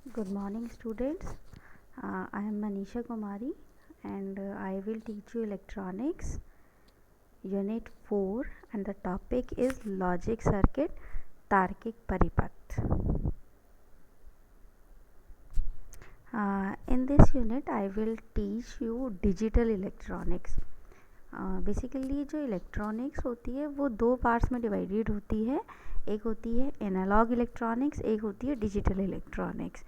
Good morning, students. I am Manisha Kumari and I will teach you electronics, Unit 4, and the topic is Logic Circuit, Tarkic Paripath. In this unit, I will teach you digital electronics. Basically जो electronics होती है वो दो parts में divided होती है. एक होती है एनालॉग इलेक्ट्रॉनिक्स, एक होती है डिजिटल इलेक्ट्रॉनिक्स.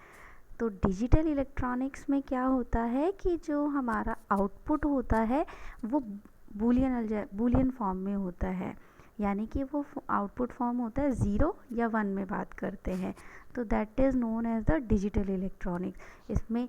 तो डिजिटल इलेक्ट्रॉनिक्स में क्या होता है कि जो हमारा आउटपुट होता है वो बूलियन फॉर्म में होता है, यानी कि वो आउटपुट फॉर्म होता है 0 या 1 में बात करते हैं. तो that is known as the digital electronics. इसमें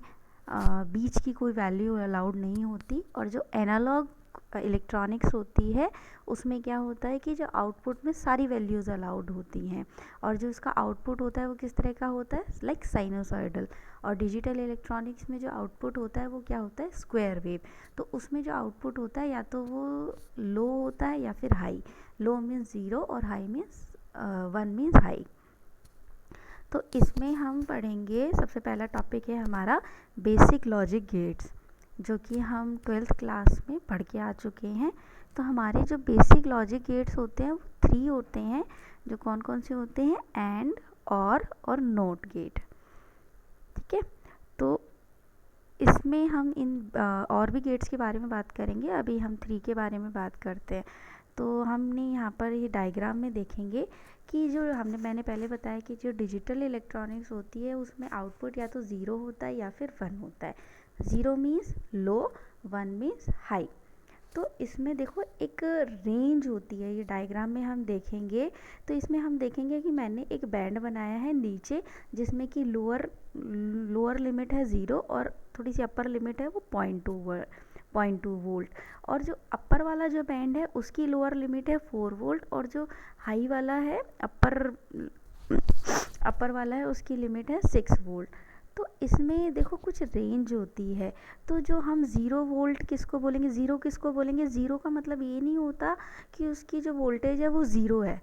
बीच की कोई वैल्यू अलाउड नहीं होती. और जो एनालॉग इलेक्ट्रॉनिक्स होती है उसमें क्या होता है कि जो आउटपुट में सारी वैल्यूज़ अलाउड होती हैं, और जो इसका आउटपुट होता है वो किस तरह का होता है, लाइक साइनोसॉइडल. और डिजिटल इलेक्ट्रॉनिक्स में जो आउटपुट होता है वो क्या होता है, स्क्वायर वेव. तो उसमें जो आउटपुट होता है या तो वो लो होता है या फिर हाई. लो मीन्स 0 और हाई मीन्स 1 मीन्स हाई. तो इसमें हम पढ़ेंगे, सबसे पहला टॉपिक है हमारा बेसिक लॉजिक गेट्स, जो कि हम 12th क्लास में पढ़ के आ चुके हैं. तो हमारे जो बेसिक लॉजिक गेट्स होते हैं वो 3 होते हैं. जो कौन कौन से होते हैं, एंड, और नोट गेट. ठीक है. तो इसमें हम इन और भी गेट्स के बारे में बात करेंगे. अभी हम 3 के बारे में बात करते हैं. तो हमने यहाँ पर ये डायग्राम में देखेंगे कि जो मैंने पहले बताया कि जो डिजिटल इलेक्ट्रॉनिक्स होती है उसमें आउटपुट या तो 0 होता है या फिर 1 होता है. 0 मीन्स लो, 1 मीन्स हाई. तो इसमें देखो एक रेंज होती है, ये डायग्राम में हम देखेंगे. तो इसमें हम देखेंगे कि मैंने एक बैंड बनाया है नीचे, जिसमें कि लोअर लिमिट है 0 और थोड़ी सी अपर लिमिट है वो 0.2 वोल्ट. और जो अपर वाला जो बैंड है उसकी लोअर लिमिट है 4 वोल्ट, और जो हाई वाला है अपर वाला है उसकी लिमिट है 6 वोल्ट. तो इसमें देखो कुछ रेंज होती है. तो जो हम 0 वोल्ट किसको बोलेंगे, 0 किसको बोलेंगे, 0 का मतलब ये नहीं होता कि उसकी जो वोल्टेज है वो 0 है.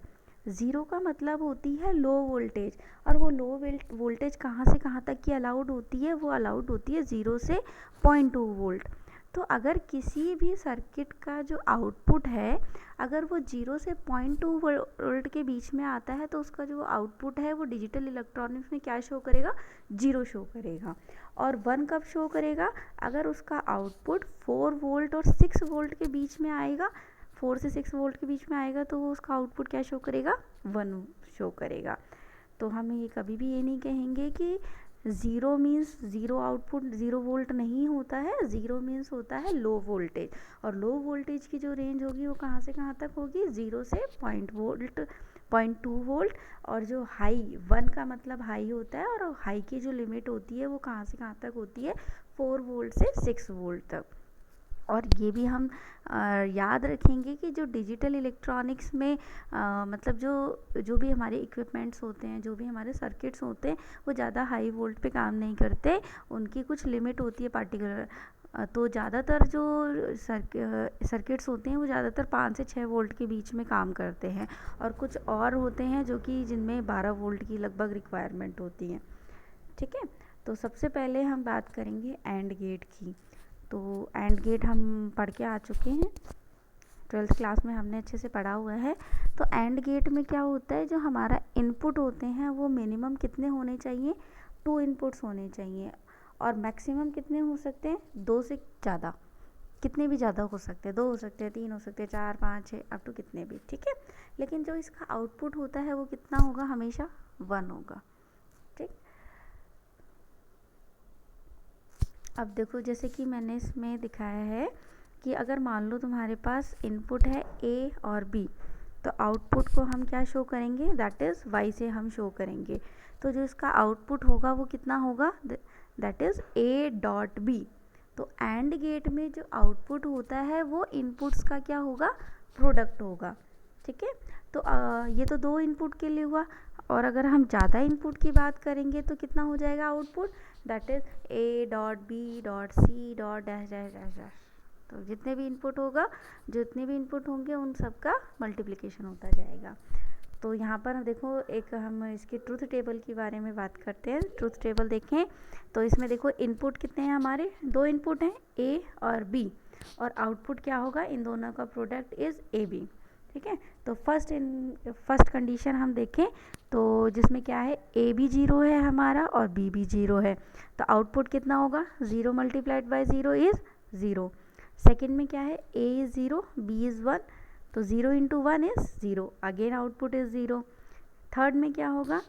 0 का मतलब होती है लो वोल्टेज. और वो लो वोल्टेज कहाँ से कहाँ तक की अलाउड होती है, वो अलाउड होती है 0 से 0.2 वोल्ट. तो अगर किसी भी सर्किट का जो आउटपुट है अगर वो 0 से 0.2 वोल्ट के बीच में आता है तो उसका जो आउटपुट है वो डिजिटल इलेक्ट्रॉनिक्स में क्या शो करेगा, 0 शो करेगा. और 1 कब शो करेगा, अगर उसका आउटपुट 4 वोल्ट और 6 वोल्ट के बीच में आएगा. 4 से 6 वोल्ट के बीच में आएगा तो वो उसका आउटपुट क्या शो करेगा, 1 शो करेगा. तो हम ये कभी भी ये नहीं कहेंगे कि 0 मीन्स 0 आउटपुट 0 वोल्ट नहीं होता है. 0 मीन्स होता है लो वोल्टेज. और लो वोल्टेज की जो रेंज होगी वो कहाँ से कहाँ तक होगी, 0 से 0.2 वोल्ट. और जो हाई 1 का मतलब हाई होता है, और हाई की जो लिमिट होती है वो कहाँ से कहाँ तक होती है, 4 वोल्ट से 6 वोल्ट तक. और ये भी हम याद रखेंगे कि जो डिजिटल इलेक्ट्रॉनिक्स में मतलब जो जो भी हमारे इक्विपमेंट्स होते हैं, जो भी हमारे सर्किट्स होते हैं वो ज़्यादा हाई वोल्ट पे काम नहीं करते. उनकी कुछ लिमिट होती है पार्टिकुलर. तो ज़्यादातर जो सर्किट्स होते हैं वो ज़्यादातर 5 से 6 वोल्ट के बीच में काम करते हैं. और कुछ और होते हैं जो कि जिनमें 12 वोल्ट की लगभग रिक्वायरमेंट होती है. ठीक है. तो सबसे पहले हम बात करेंगे एंड गेट की. तो एंड गेट हम पढ़ के आ चुके हैं, 12th क्लास में हमने अच्छे से पढ़ा हुआ है. तो एंड गेट में क्या होता है, जो हमारा इनपुट होते हैं वो मिनिमम कितने होने चाहिए, 2 इनपुट्स होने चाहिए. और मैक्सिमम कितने हो सकते हैं, 2 से ज़्यादा. कितने भी ज़्यादा हो सकते हैं, 2 हो सकते हैं, 3 हो सकते हैं, 4, 5, 6, अप टू कितने भी. ठीक है. लेकिन जो इसका आउटपुट होता है वो कितना होगा, हमेशा 1 होगा. ठीक. अब देखो जैसे कि मैंने इसमें दिखाया है कि अगर मान लो तुम्हारे पास इनपुट है ए और बी, तो आउटपुट को हम क्या शो करेंगे, दैट इज़ वाई से हम शो करेंगे. तो जो इसका आउटपुट होगा वो कितना होगा, that is A dot B. तो एंड गेट में जो आउटपुट होता है वो इनपुट्स का क्या होगा, प्रोडक्ट होगा. ठीक है. तो ये तो 2 इनपुट के लिए हुआ. और अगर हम ज़्यादा इनपुट की बात करेंगे तो कितना हो जाएगा output, that is A dot B dot C dot dash dash dash dash. तो जितने भी इनपुट होगा, जितने भी इनपुट होंगे उन सब का मल्टीप्लिकेशन होता जाएगा. तो यहाँ पर हम देखो एक हम इसके ट्रूथ टेबल के बारे में बात करते हैं। ट्रूथ टेबल देखें तो इसमें देखो इनपुट कितने हैं हमारे, 2 इनपुट हैं ए और बी, और आउटपुट क्या होगा, इन दोनों का प्रोडक्ट इज़ ए बी। ठीक है, तो फर्स्ट कंडीशन हम देखें तो जिसमें क्या है, ए भी 0 है हमारा और बी भी 0 है, तो आउटपुट कितना होगा, 0 मल्टीप्लाइड बाई 0 इज़ 0। सेकेंड में क्या है, ए इज़ 0 बी इज़ 1, तो 0 into 1 is 0, again output is 0। Third में क्या होगा,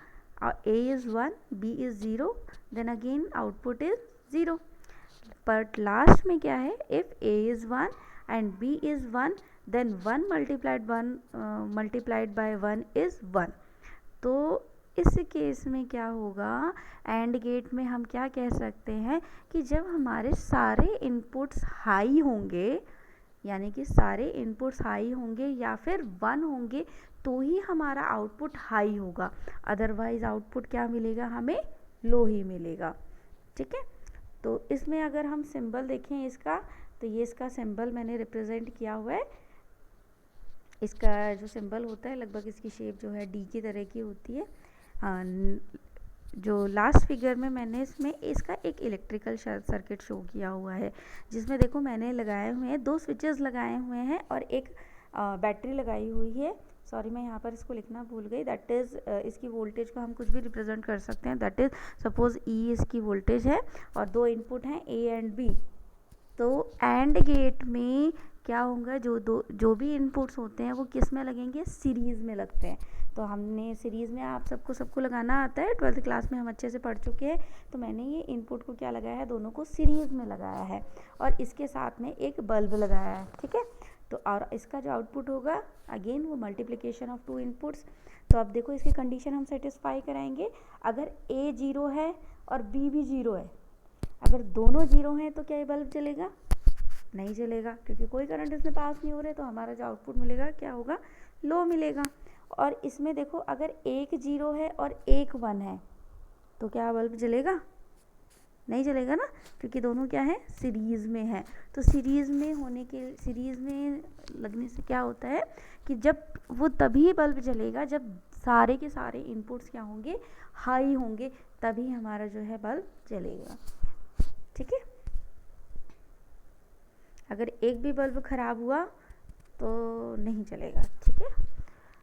A is 1 B is 0, then again output is 0। But last में क्या है, if A is 1 and B is 1 then 1 multiplied by 1 is 1। तो इस केस में क्या होगा, एंड गेट में हम क्या कह सकते हैं कि जब हमारे सारे इनपुट्स हाई होंगे, यानी कि सारे इनपुट्स हाई होंगे या फिर 1 होंगे, तो ही हमारा आउटपुट हाई होगा, अदरवाइज आउटपुट क्या मिलेगा, हमें लो ही मिलेगा। ठीक है, तो इसमें अगर हम सिंबल देखें इसका, तो ये इसका सिंबल मैंने रिप्रेजेंट किया हुआ है। इसका जो सिंबल होता है लगभग इसकी शेप जो है डी की तरह की होती है। हाँ, जो लास्ट फिगर में मैंने इसमें इसका एक इलेक्ट्रिकल सर्किट शो किया हुआ है, जिसमें देखो मैंने लगाए हुए हैं 2 स्विचेस लगाए हुए हैं और एक बैटरी लगाई हुई है। सॉरी, मैं यहाँ पर इसको लिखना भूल गई। दैट इज़ इसकी वोल्टेज को हम कुछ भी रिप्रेजेंट कर सकते हैं। दैट इज़ सपोज ई इसकी वोल्टेज है और 2 इनपुट हैं ए एंड बी। तो एंड गेट में क्या होगा, जो भी इनपुट्स होते हैं वो किस में लगेंगे, सीरीज़ में लगते हैं। तो हमने सीरीज़ में आप सबको लगाना आता है, 12th क्लास में हम अच्छे से पढ़ चुके हैं। तो मैंने ये इनपुट को क्या लगाया है, दोनों को सीरीज़ में लगाया है और इसके साथ में एक बल्ब लगाया है। ठीक है, तो और इसका जो आउटपुट होगा अगेन वो मल्टीप्लिकेशन ऑफ 2 इनपुट्स। तो अब देखो इसकी कंडीशन हम सेटिस्फाई कराएंगे। अगर ए 0 है और बी भी 0 है, अगर दोनों 0 हैं तो क्या ये बल्ब चलेगा, नहीं चलेगा, क्योंकि कोई करंट इसमें पास नहीं हो रहा है, तो हमारा जो आउटपुट मिलेगा क्या होगा, लो मिलेगा। और इसमें देखो अगर एक 0 है और एक 1 है, तो क्या बल्ब जलेगा, नहीं चलेगा ना, क्योंकि दोनों क्या है, सीरीज़ में है। तो सीरीज़ में लगने से क्या होता है कि जब वो तभी बल्ब जलेगा जब सारे के सारे इनपुट्स क्या होंगे, हाई होंगे, तभी हमारा जो है बल्ब जलेगा। ठीक है, अगर एक भी बल्ब ख़राब हुआ तो नहीं चलेगा। ठीक है,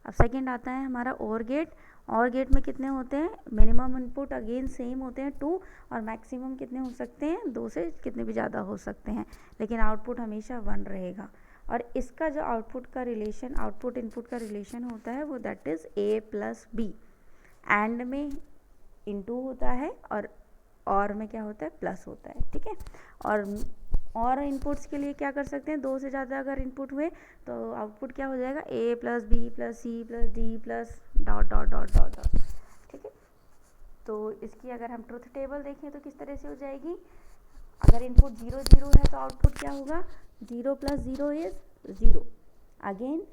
अब सेकंड आता है हमारा और गेट। और गेट में कितने होते हैं, मिनिमम इनपुट अगेन सेम होते हैं 2, और मैक्सिमम कितने हो सकते हैं, 2 से कितने भी ज़्यादा हो सकते हैं, लेकिन आउटपुट हमेशा 1 रहेगा। और इसका जो आउटपुट इनपुट का रिलेशन होता है वो that is A plus B. And में इनटू होता है और में क्या होता है, प्लस होता है। ठीक है, और इनपुट्स के लिए क्या कर सकते हैं, 2 से ज़्यादा अगर इनपुट हुए तो आउटपुट क्या हो जाएगा, A plus B plus C plus D plus dot dot dot dot dot. ठीक है, तो इसकी अगर हम ट्रुथ टेबल देखें तो किस तरह से हो जाएगी, अगर इनपुट 0 0 है तो आउटपुट क्या होगा, 0 प्लस 0 इज़ 0। अगेन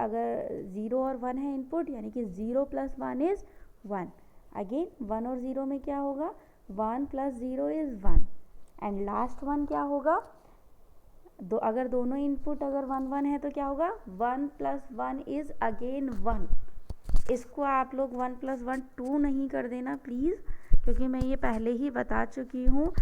अगर 0 और 1 है इनपुट, यानी कि 0 प्लस 1 इज़ 1। अगेन 1 और 0 में क्या होगा, 1 plus 0 is 1। And last one क्या होगा, अगर दोनों इनपुट अगर 1 1 है तो क्या होगा, 1 प्लस 1 इज़ अगेन 1। इसको आप लोग 1 प्लस 1 2 नहीं कर देना प्लीज़, क्योंकि मैं ये पहले ही बता चुकी हूँ।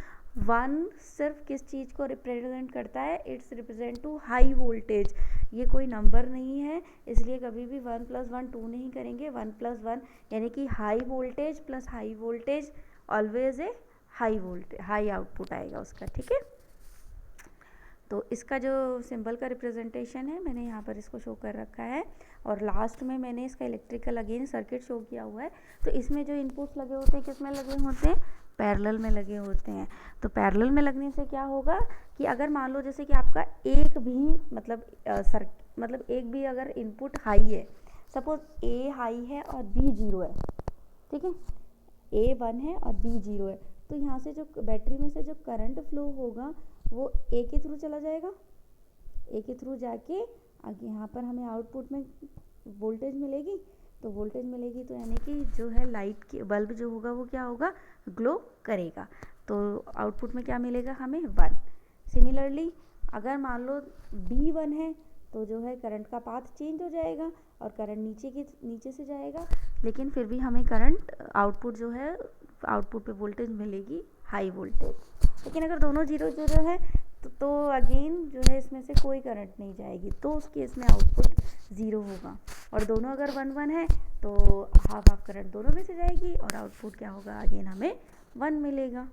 1 सिर्फ किस चीज़ को रिप्रेजेंट करता है, it's represent to high voltage, ये कोई नंबर नहीं है, इसलिए कभी भी 1 प्लस 1 2 नहीं करेंगे। 1 प्लस 1 यानी कि high voltage plus high voltage always a high output आएगा उसका। ठीक है, तो इसका जो सिंबल का रिप्रेजेंटेशन है मैंने यहाँ पर इसको शो कर रखा है, और लास्ट में मैंने इसका इलेक्ट्रिकल अगेन सर्किट शो किया हुआ है। तो इसमें जो इनपुट्स लगे होते हैं किस में लगे होते हैं, पैरेलल में लगे होते हैं। तो पैरेलल में लगने से क्या होगा कि अगर मान लो जैसे कि आपका एक भी मतलब एक भी अगर इनपुट हाई है, सपोज ए हाई है और बी 0 है, ठीक है, ए 1 है और बी 0 है, तो यहाँ से जो बैटरी में से जो करंट फ्लो होगा वो ए के थ्रू चला जाएगा, ए के थ्रू जाके आगे यहाँ पर हमें आउटपुट में वोल्टेज मिलेगी। तो वोल्टेज मिलेगी तो यानी कि जो है लाइट की बल्ब जो होगा वो क्या होगा, ग्लो करेगा। तो आउटपुट में क्या मिलेगा हमें, 1। सिमिलरली अगर मान लो B1 है तो जो है करंट का पाथ चेंज हो जाएगा, और करंट नीचे से जाएगा, लेकिन फिर भी हमें करंट आउटपुट जो है आउटपुट पे वोल्टेज मिलेगी हाई वोल्टेज। लेकिन अगर दोनों 0 0 है तो अगेन जो है इसमें से कोई करंट नहीं जाएगी, तो उस केस में आउटपुट 0 होगा। और दोनों अगर 1 1 है तो हाफ हाफ करंट दोनों में से जाएगी और आउटपुट क्या होगा, अगेन हमें 1 मिलेगा।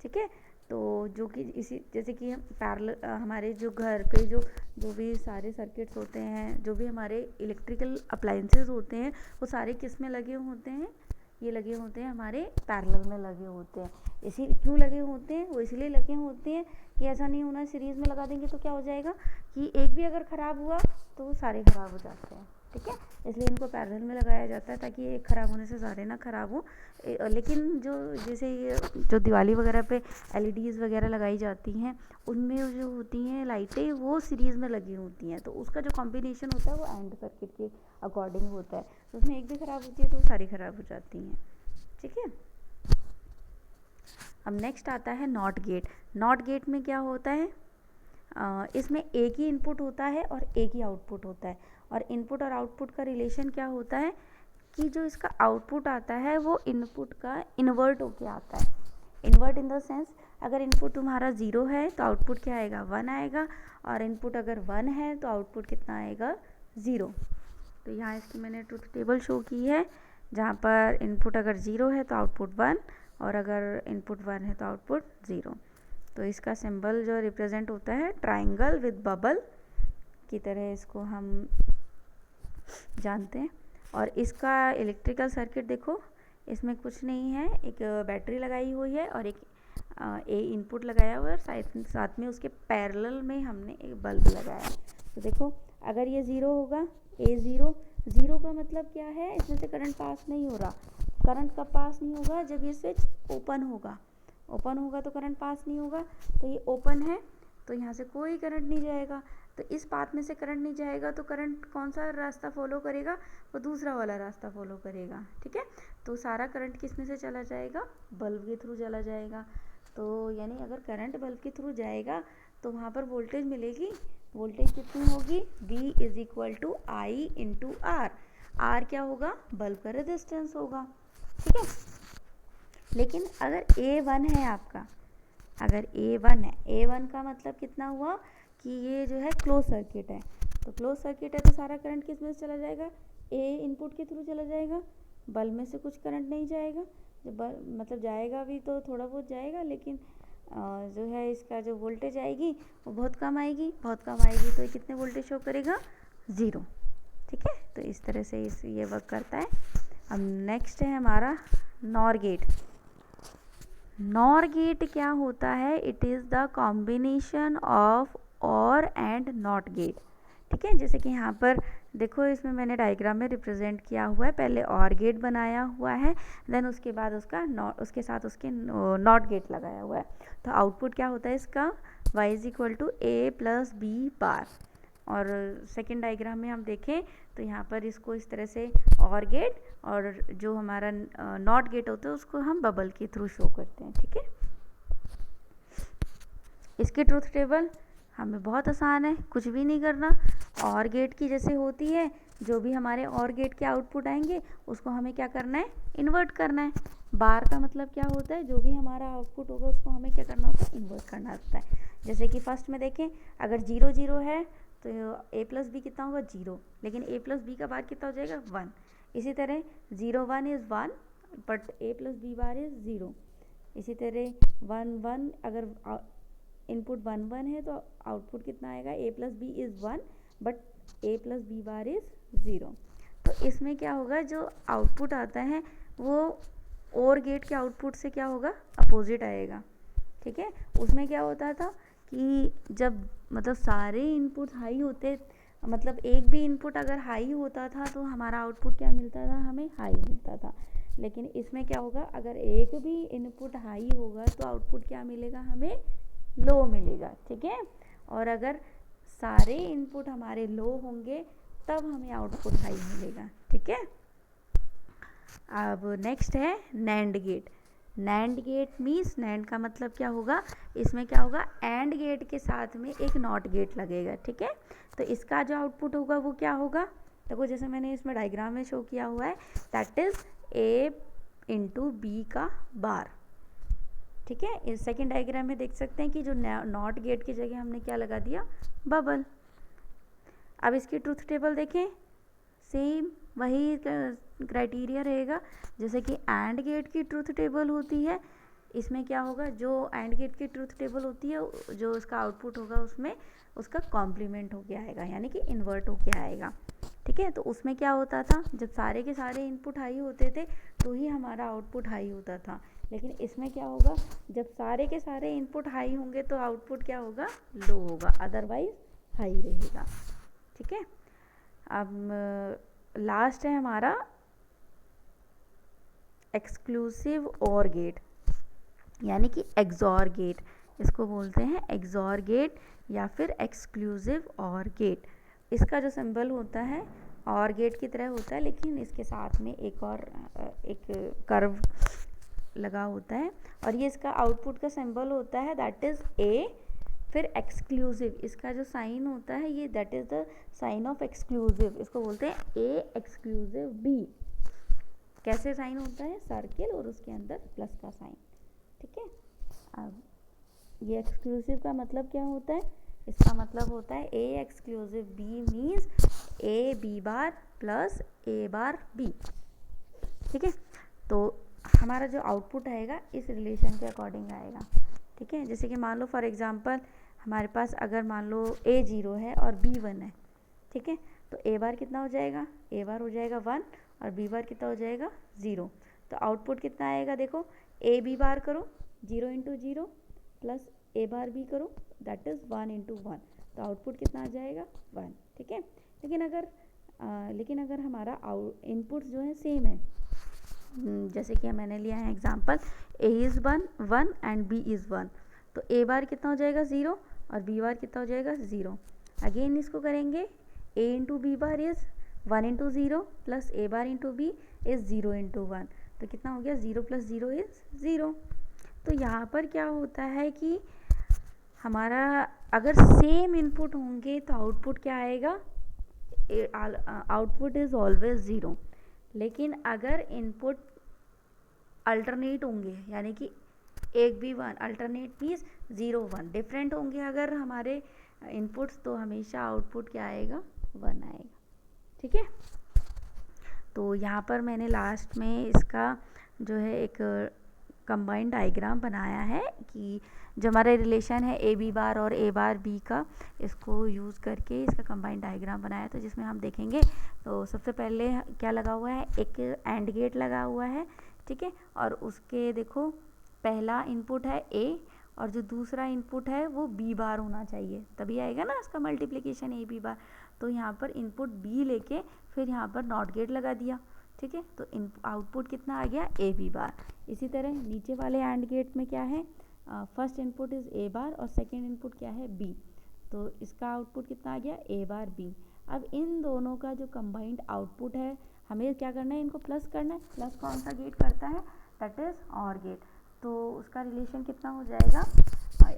ठीक है, तो जो कि इसी जैसे कि पैरेलल हमारे जो घर पे जो भी सारे सर्किट्स होते हैं, जो भी हमारे इलेक्ट्रिकल अप्लायंसेस होते हैं, वो सारे किस में लगे होते हैं, ये लगे होते हैं हमारे पैरेलल में लगे होते हैं। इसी क्यों लगे होते हैं, वो इसलिए लगे होते हैं कि ऐसा नहीं होना सीरीज़ में लगा देंगे तो क्या हो जाएगा कि एक भी अगर ख़राब हुआ तो वो सारे ख़राब हो जाते हैं। ठीक है, इसलिए इनको पैरेलल में लगाया जाता है ताकि एक ख़राब होने से सारे ना ख़राब हो। लेकिन जो जैसे ये जो दिवाली वगैरह पे LEDs वगैरह लगाई जाती हैं, उनमें जो होती हैं लाइटें वो सीरीज़ में लगी होती हैं, तो उसका जो कॉम्बिनेशन होता है वो एंड सर्किट के अकॉर्डिंग होता है। तो उसमें एक भी ख़राब होती है तो सारी ख़राब हो जाती हैं। ठीक है, अब नेक्स्ट आता है नॉट गेट। नॉट गेट में क्या होता है, इसमें एक ही इनपुट होता है और एक ही आउटपुट होता है। और इनपुट और आउटपुट का रिलेशन क्या होता है कि जो इसका आउटपुट आता है वो इनपुट का इन्वर्ट होके आता है। इन्वर्ट इन द सेंस, अगर इनपुट तुम्हारा 0 है तो आउटपुट क्या आएगा, 1 आएगा, और इनपुट अगर 1 है तो आउटपुट कितना आएगा, 0। तो यहाँ इसकी मैंने ट्रुथ टेबल शो की है, जहाँ पर इनपुट अगर 0 है तो आउटपुट 1, और अगर इनपुट 1 है तो आउटपुट 0। तो इसका सिंबल जो रिप्रेजेंट होता है ट्राइंगल विद बबल की तरह इसको हम जानते हैं। और इसका इलेक्ट्रिकल सर्किट देखो, इसमें कुछ नहीं है, एक बैटरी लगाई हुई है और एक ए इनपुट लगाया हुआ है, और साथ में उसके पैरेलल में हमने एक बल्ब लगाया। तो देखो अगर ये 0 होगा, ए 0 का मतलब क्या है, इसमें से करंट पास नहीं हो रहा। करंट कब पास नहीं होगा, जब ये स्विच ओपन होगा। ओपन होगा तो करंट पास नहीं होगा, तो ये ओपन है तो यहाँ से कोई करंट नहीं जाएगा। तो इस पाथ में से करंट नहीं जाएगा तो करंट कौन सा रास्ता फॉलो करेगा, वो दूसरा वाला रास्ता फॉलो करेगा। ठीक है, तो सारा करंट किस में से चला जाएगा, बल्ब के थ्रू चला जाएगा। तो यानी अगर करंट बल्ब के थ्रू जाएगा तो वहाँ पर वोल्टेज मिलेगी। वोल्टेज कितनी होगी, V = I × R। R क्या होगा, बल्ब का रेजिस्टेंस होगा। ठीक है, लेकिन अगर A1 है आपका, अगर A1 है, A1 का मतलब कितना हुआ कि ये जो है क्लोज सर्किट है। तो क्लोज सर्किट है तो सारा करंट किस में से चला जाएगा, A इनपुट के थ्रू चला जाएगा। बल्ब में से कुछ करंट नहीं जाएगा, जब मतलब जाएगा भी तो थोड़ा बहुत जाएगा, लेकिन जो है इसका जो वोल्टेज आएगी वो बहुत कम आएगी। बहुत कम आएगी तो ये कितने वोल्टेज शो करेगा, 0। ठीक है, तो इस तरह से ये वर्क करता है। अब नेक्स्ट है हमारा नॉर गेट। नॉर गेट क्या होता है, it is the combination of और एंड नॉट गेट। ठीक है, जैसे कि यहाँ पर देखो, इसमें मैंने डायग्राम में रिप्रेजेंट किया हुआ है, पहले और गेट बनाया हुआ है, देन उसके बाद उसके साथ उसके नॉट गेट लगाया हुआ है। तो आउटपुट क्या होता है इसका, y = a + b बार। और सेकेंड डायग्राम में हम देखें तो यहाँ पर इसको इस तरह से और गेट, और जो हमारा नॉट गेट होता है उसको हम बबल के थ्रू शो करते हैं। ठीक है, इसकी ट्रुथ टेबल हमें बहुत आसान है, कुछ भी नहीं करना। और गेट की जैसे होती है, जो भी हमारे और गेट के आउटपुट आएंगे उसको हमें क्या करना है, इन्वर्ट करना है। बार का मतलब क्या होता है, जो भी हमारा आउटपुट होगा उसको हमें क्या करना होता है, इन्वर्ट करना होता है। जैसे कि फर्स्ट में देखें, अगर 0 0 है तो a + b कितना होगा, 0, लेकिन a + b का बार कितना हो जाएगा, 1। इसी तरह 0 1 = 1 but a + b bar is 0। इसी तरह 1 1, अगर इनपुट 1 1 है तो आउटपुट कितना आएगा, a + b = 1 but a + b bar is 0। तो इसमें क्या होगा, जो आउटपुट आता है वो और गेट के आउटपुट से क्या होगा, अपोजिट आएगा। ठीक है, उसमें क्या होता था कि जब मतलब सारे इनपुट हाई होते, मतलब एक भी इनपुट अगर हाई होता था तो हमारा आउटपुट क्या मिलता था, हमें हाई मिलता था। लेकिन इसमें क्या होगा, अगर एक भी इनपुट हाई होगा तो आउटपुट क्या मिलेगा, हमें लो मिलेगा। ठीक है, और अगर सारे इनपुट हमारे लो होंगे तब हमें आउटपुट हाई मिलेगा। ठीक है, अब नेक्स्ट है NAND gate. NAND gate means, NAND का मतलब क्या होगा, इसमें क्या होगा, एंड गेट के साथ में एक नॉट गेट लगेगा। ठीक है, तो इसका जो आउटपुट होगा वो क्या होगा, देखो जैसे मैंने इसमें डायग्राम में शो किया हुआ है, that is A into B का बार। ठीक है, इस सेकेंड डायग्राम में देख सकते हैं कि जो नॉट गेट की जगह हमने क्या लगा दिया, बबल। अब इसकी ट्रूथ टेबल देखें, सेम वही क्राइटेरिया रहेगा जैसे कि एंड गेट की ट्रूथ टेबल होती है। इसमें क्या होगा, जो एंड गेट की ट्रूथ टेबल होती है, जो उसका आउटपुट होगा उसमें उसका कॉम्प्लीमेंट होके आएगा, यानी कि इन्वर्ट होके आएगा। ठीक है, तो उसमें क्या होता था, जब सारे के सारे इनपुट हाई होते थे तो ही हमारा आउटपुट हाई होता था। लेकिन इसमें क्या होगा, जब सारे के सारे इनपुट हाई होंगे तो आउटपुट क्या होगा, लो होगा, अदरवाइज हाई रहेगा। ठीक है, अब लास्ट है हमारा एक्सक्लूसिव और गेट, यानी कि एक्सॉर गेट, इसको बोलते हैं एक्सॉर गेट या फिर एक्सक्लूसिव और गेट। इसका जो सिंबल होता है और गेट की तरह होता है, लेकिन इसके साथ में एक और एक कर्व लगा होता है, और ये इसका आउटपुट का सिंबल होता है, दैट इज़ ए। फिर एक्सक्लूसिव, इसका जो साइन होता है ये, that is the sign of exclusive, इसको बोलते हैं ए एक्सक्लूसिव बी। कैसे साइन होता है, सर्किल और उसके अंदर प्लस का साइन। ठीक है, अब ये एक्सक्लूसिव का मतलब क्या होता है, इसका मतलब होता है A exclusive B means A B bar plus A bar B. ठीक है, तो हमारा जो आउटपुट आएगा इस रिलेशन के अकॉर्डिंग आएगा। ठीक है, जैसे कि मान लो फॉर एग्जांपल हमारे पास अगर मान लो ए 0 है और बी 1 है। ठीक है, तो ए बार कितना हो जाएगा, ए बार हो जाएगा 1 और बी बार कितना हो जाएगा 0। तो आउटपुट कितना आएगा, देखो ए बी बार करो 0 into 0 plus A bar B करो, दैट इज़ 1 इंटू 1, तो आउटपुट कितना आ जाएगा 1। ठीक है, लेकिन अगर हमारा इनपुट्स जो है सेम है, जैसे कि मैंने लिया है example A is 1 and B is 1, तो ए बार कितना हो जाएगा 0 और बी बार कितना हो जाएगा 0। अगेन इसको करेंगे, A into B bar is 1 into 0 plus A bar into B is 0 into 1, तो कितना हो गया 0 प्लस 0 इज़ 0। तो यहाँ पर क्या होता है कि हमारा अगर सेम इनपुट होंगे तो आउटपुट क्या आएगा, आउटपुट इज़ ऑलवेज 0। लेकिन अगर इनपुट अल्टरनेट होंगे, यानी कि एक भी 1, अल्टरनेट मीन्स 0 1 डिफरेंट होंगे अगर हमारे इनपुट्स, तो हमेशा आउटपुट क्या आएगा 1 आएगा। ठीक है, तो यहाँ पर मैंने लास्ट में इसका जो है एक कंबाइंड डायग्राम बनाया है कि जो हमारा रिलेशन है ए बी बार और ए बार बी का, इसको यूज़ करके इसका कंबाइंड डायग्राम बनाया। तो जिसमें हम देखेंगे तो सबसे पहले क्या लगा हुआ है, एक एंड गेट लगा हुआ है। ठीक है, और उसके देखो पहला इनपुट है ए और जो दूसरा इनपुट है वो बी बार होना चाहिए, तभी आएगा ना इसका मल्टीप्लिकेशन ए बी बार। तो यहाँ पर इनपुट बी लेके फिर यहाँ पर नॉट गेट लगा दिया। ठीक है, तो आउटपुट कितना आ गया ए बी बार। इसी तरह नीचे वाले एंड गेट में क्या है, फर्स्ट इनपुट इज़ ए बार और सेकेंड इनपुट क्या है बी, तो इसका आउटपुट कितना आ गया ए बार बी। अब इन दोनों का जो कंबाइंड आउटपुट है हमें क्या करना है, इनको प्लस करना है। प्लस कौन सा गेट करता है, दैट इज़ और गेट। तो उसका रिलेशन कितना हो जाएगा,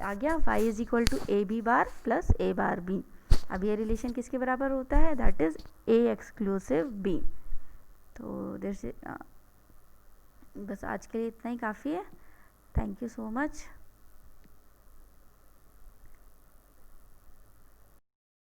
आ गया y is equal to A B bar plus A bar B. अब ये रिलेशन किसके बराबर होता है, that is A exclusive B. तो बस आज के लिए इतना ही काफ़ी है। Thank you so much.